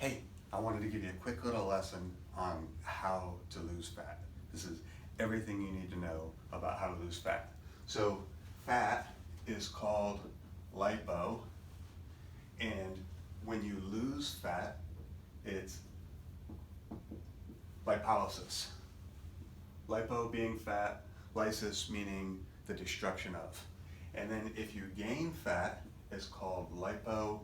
Hey, I wanted to give you a quick little lesson on how to lose fat. This is everything you need to know about how to lose fat. So fat is called lipo, and when you lose fat, it's lipolysis. Lipo being fat, lysis meaning the destruction of. And then if you gain fat, it's called lipogenesis.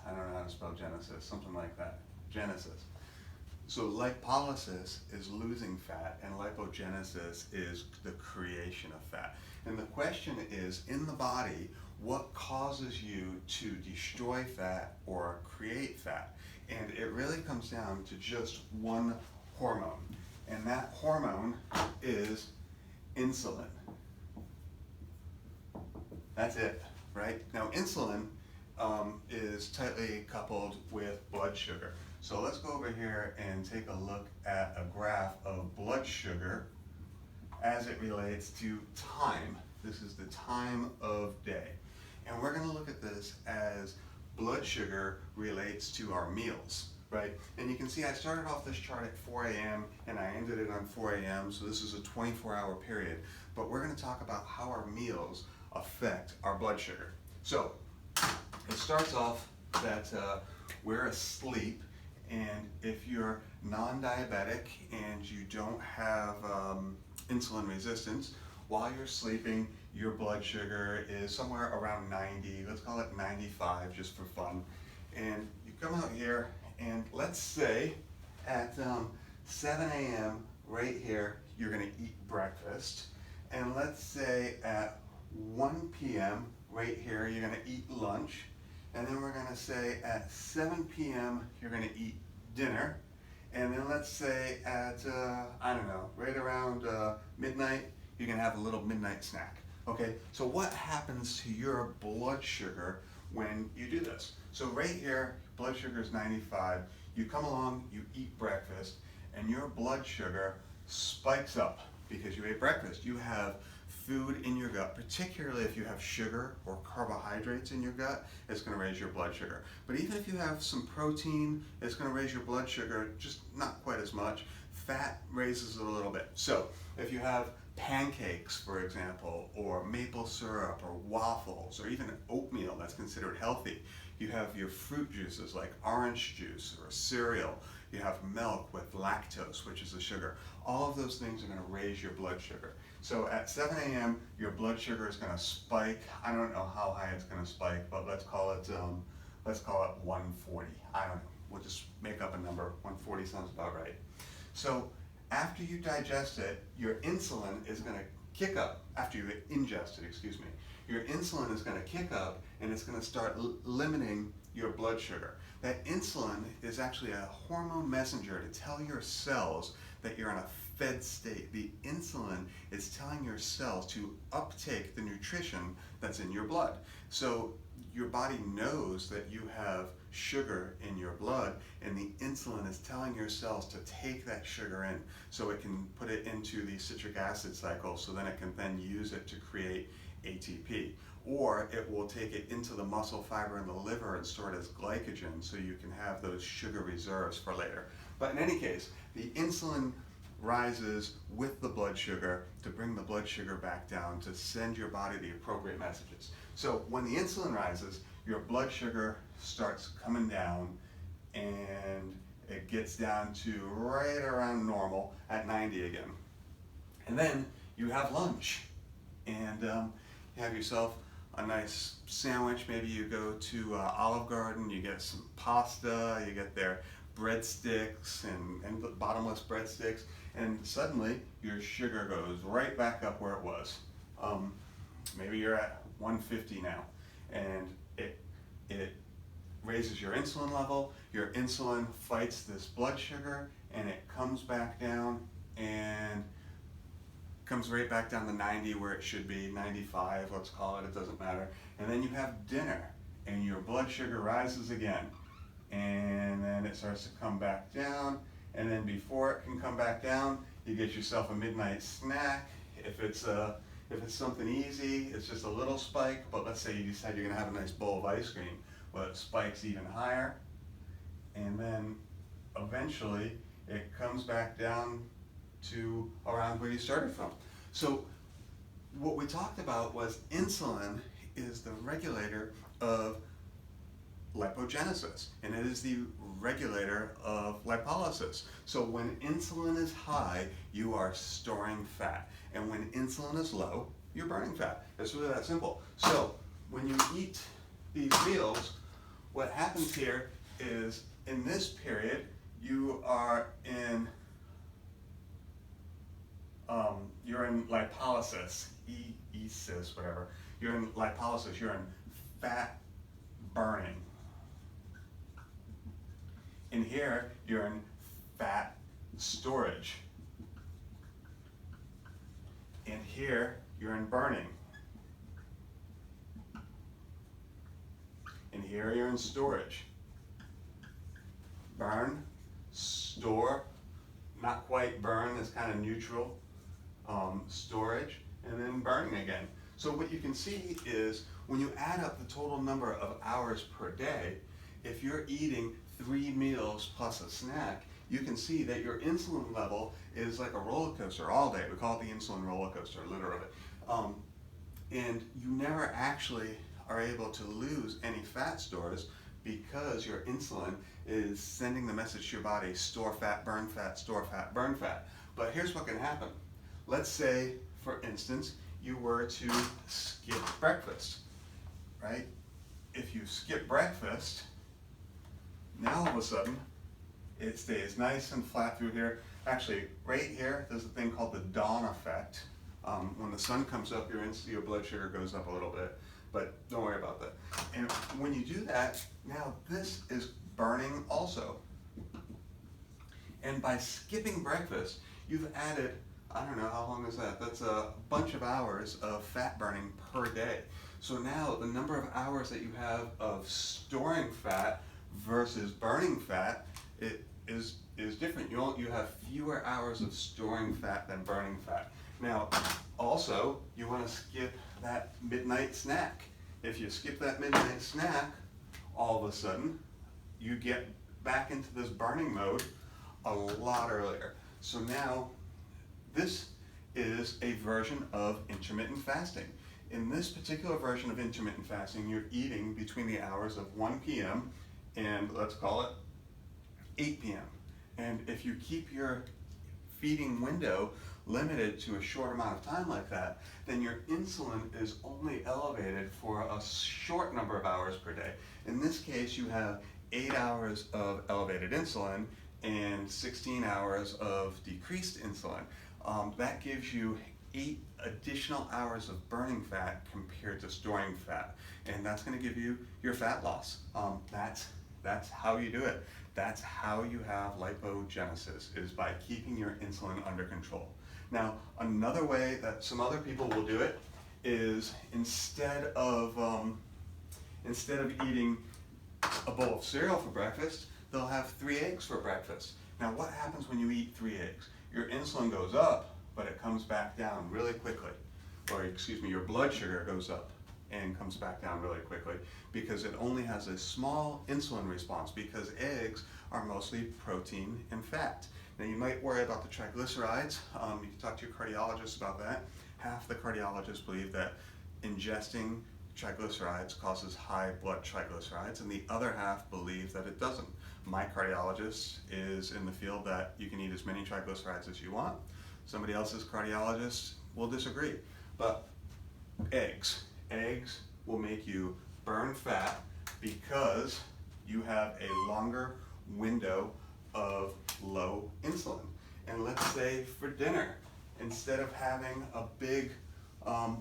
I don't know how to spell genesis, something like that. Genesis. So lipolysis is losing fat, and lipogenesis is the creation of fat. And the question is, in the body, what causes you to destroy fat or create fat? And it really comes down to just one hormone, and that hormone is insulin. That's it, right? Now insulin is tightly coupled with blood sugar. So let's go over here and take a look at a graph of blood sugar as it relates to time. This is the time of day. And we're going to look at this as blood sugar relates to our meals, right? And you can see I started off this chart at 4 a.m. and I ended it on 4 a.m. So this is a 24-hour period. But we're going to talk about how our meals affect our blood sugar. So it starts off that we're asleep, and if you're non-diabetic and you don't have insulin resistance, while you're sleeping, your blood sugar is somewhere around 90, let's call it 95 just for fun. And you come out here and let's say at 7 a.m. right here, you're gonna eat breakfast. And let's say at 1 p.m. right here, you're gonna eat lunch. And then we're gonna say at 7 p.m. you're gonna eat dinner. And then let's say at, I don't know, right around midnight, you're gonna have a little midnight snack. Okay, so what happens to your blood sugar when you do this? So right here, blood sugar is 95. You come along, you eat breakfast, and your blood sugar spikes up because you ate breakfast. You have food in your gut, particularly if you have sugar or carbohydrates in your gut, it's going to raise your blood sugar. But even if you have some protein, it's going to raise your blood sugar, just not quite as much. Fat raises it a little bit. So if you have pancakes, for example, or maple syrup, or waffles, or even oatmeal that's considered healthy, you have your fruit juices like orange juice or cereal, you have milk with lactose, which is the sugar. All of those things are going to raise your blood sugar. So at 7 a.m. your blood sugar is going to spike. I don't know how high it's going to spike, but let's call it 140. I don't know. We'll just make up a number. 140 sounds about right. So after you digest it, your insulin is going to kick up. After you ingest it, excuse me, your insulin is going to kick up and it's going to start limiting your blood sugar. That insulin is actually a hormone messenger to tell your cells that you're in a fed state. The insulin is telling your cells to uptake the nutrition that's in your blood. So your body knows that you have sugar in your blood, and the insulin is telling your cells to take that sugar in so it can put it into the citric acid cycle, so then it can then use it to create ATP. Or it will take it into the muscle fiber in the liver and store it as glycogen so you can have those sugar reserves for later. But in any case, the insulin rises with the blood sugar to bring the blood sugar back down, to send your body the appropriate messages. So when the insulin rises, your blood sugar starts coming down and it gets down to right around normal at 90 again. And then you have lunch, and you have yourself a nice sandwich. Maybe you go to Olive Garden, you get some pasta, you get their breadsticks and bottomless breadsticks, and suddenly your sugar goes right back up where it was. Maybe you're at 150 now, and it raises your insulin level. Your insulin fights this blood sugar, and it comes back down and comes right back down to 90 where it should be, 95, let's call it, it doesn't matter. And then you have dinner, and your blood sugar rises again, and then it starts to come back down, and then before it can come back down, you get yourself a midnight snack. If it's something easy, it's just a little spike, but let's say you decide you're gonna have a nice bowl of ice cream, well, it spikes even higher, and then eventually it comes back down to around where you started from. So what we talked about was insulin is the regulator of lipogenesis, and it is the regulator of lipolysis. So when insulin is high, you are storing fat, and when insulin is low, you're burning fat. It's really that simple. So when you eat these meals, what happens here is in this period, you are in you're in lipolysis, ESIS, whatever. You're in lipolysis, you're in fat burning. In here, you're in fat storage. In here, you're in burning. In here, you're in storage. Burn, store, not quite burn, it's kind of neutral. Storage, and then burning again. So what you can see is when you add up the total number of hours per day, if you're eating 3 meals plus a snack, you can see that your insulin level is like a roller coaster all day. We call it the insulin roller coaster, literally. And you never actually are able to lose any fat stores because your insulin is sending the message to your body, store fat, burn fat, store fat, burn fat. But here's what can happen. Let's say, for instance, you were to skip breakfast, right? If you skip breakfast, now all of a sudden, it stays nice and flat through here. Actually, right here, there's a thing called the dawn effect. When the sun comes up, your blood sugar goes up a little bit, but don't worry about that. And when you do that, now this is burning also. And by skipping breakfast, you've added, I don't know, how long is that? That's a bunch of hours of fat burning per day. So now the number of hours that you have of storing fat versus burning fat, it is different. You have fewer hours of storing fat than burning fat. Now, also, you want to skip that midnight snack. If you skip that midnight snack, all of a sudden, you get back into this burning mode a lot earlier. So now, this is a version of intermittent fasting. In this particular version of intermittent fasting, you're eating between the hours of 1 p.m. and let's call it 8 p.m. And if you keep your feeding window limited to a short amount of time like that, then your insulin is only elevated for a short number of hours per day. In this case, you have 8 hours of elevated insulin and 16 hours of decreased insulin. That gives you 8 additional hours of burning fat compared to storing fat, and that's going to give you your fat loss. That's how you do it. That's how you have lipogenesis, is by keeping your insulin under control. Now, another way that some other people will do it is instead of eating a bowl of cereal for breakfast, they'll have 3 eggs for breakfast. Now, what happens when you eat 3 eggs? Your insulin goes up, but it comes back down really quickly. Or, excuse me, your blood sugar goes up and comes back down really quickly because it only has a small insulin response, because eggs are mostly protein and fat. Now, you might worry about the triglycerides. You can talk to your cardiologist about that. Half the cardiologists believe that ingesting triglycerides causes high blood triglycerides, and the other half believe that it doesn't. My cardiologist is in the field that you can eat as many triglycerides as you want. Somebody else's cardiologist will disagree. But eggs will make you burn fat because you have a longer window of low insulin. And let's say for dinner, instead of having a big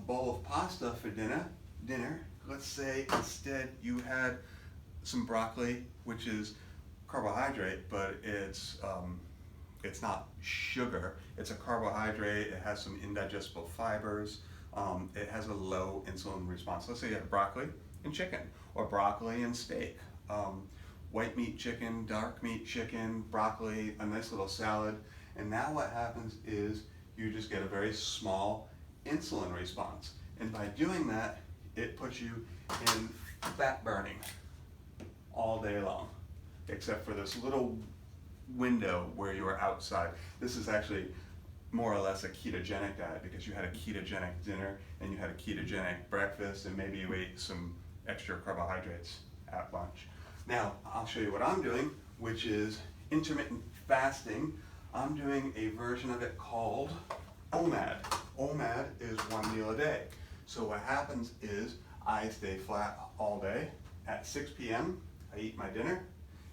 bowl of pasta for dinner, let's say instead you had some broccoli, which is carbohydrate, but it's not sugar. It's a carbohydrate. It has some indigestible fibers. It has a low insulin response. Let's say you have broccoli and chicken, or broccoli and steak. White meat chicken, dark meat chicken, broccoli, a nice little salad. And now what happens is you just get a very small insulin response. And by doing that, it puts you in fat burning all day long. except for this little window where you were outside. This is actually more or less a ketogenic diet because you had a ketogenic dinner and you had a ketogenic breakfast and maybe you ate some extra carbohydrates at lunch. Now, I'll show you what I'm doing, which is intermittent fasting. I'm doing a version of it called OMAD. OMAD is 1 meal a day. So what happens is I stay flat all day. At 6 p.m., I eat my dinner.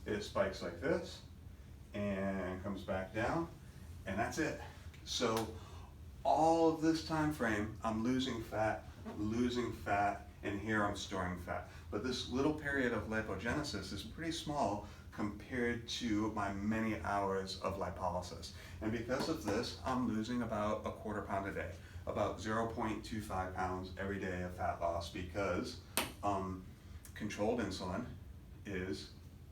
It spikes like this and comes back down, and that's it. So all of this time frame, I'm losing fat, and here I'm storing fat. But this little period of lipogenesis is pretty small compared to my many hours of lipolysis. And because of this, I'm losing about a quarter pound a day, about 0.25 pounds every day of fat loss because controlled insulin is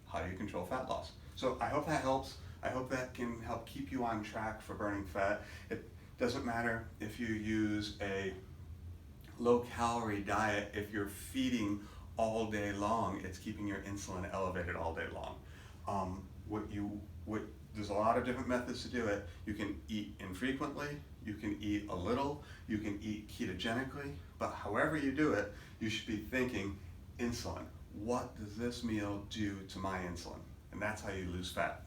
how you control fat loss. So I hope that helps. I hope that can help keep you on track for burning fat. It doesn't matter if you use a low-calorie diet. If you're feeding all day long, it's keeping your insulin elevated all day long. There's a lot of different methods to do it. You can eat infrequently, you can eat a little, you can eat ketogenically, but however you do it, you should be thinking insulin. What does this meal do to my insulin? And that's how you lose fat.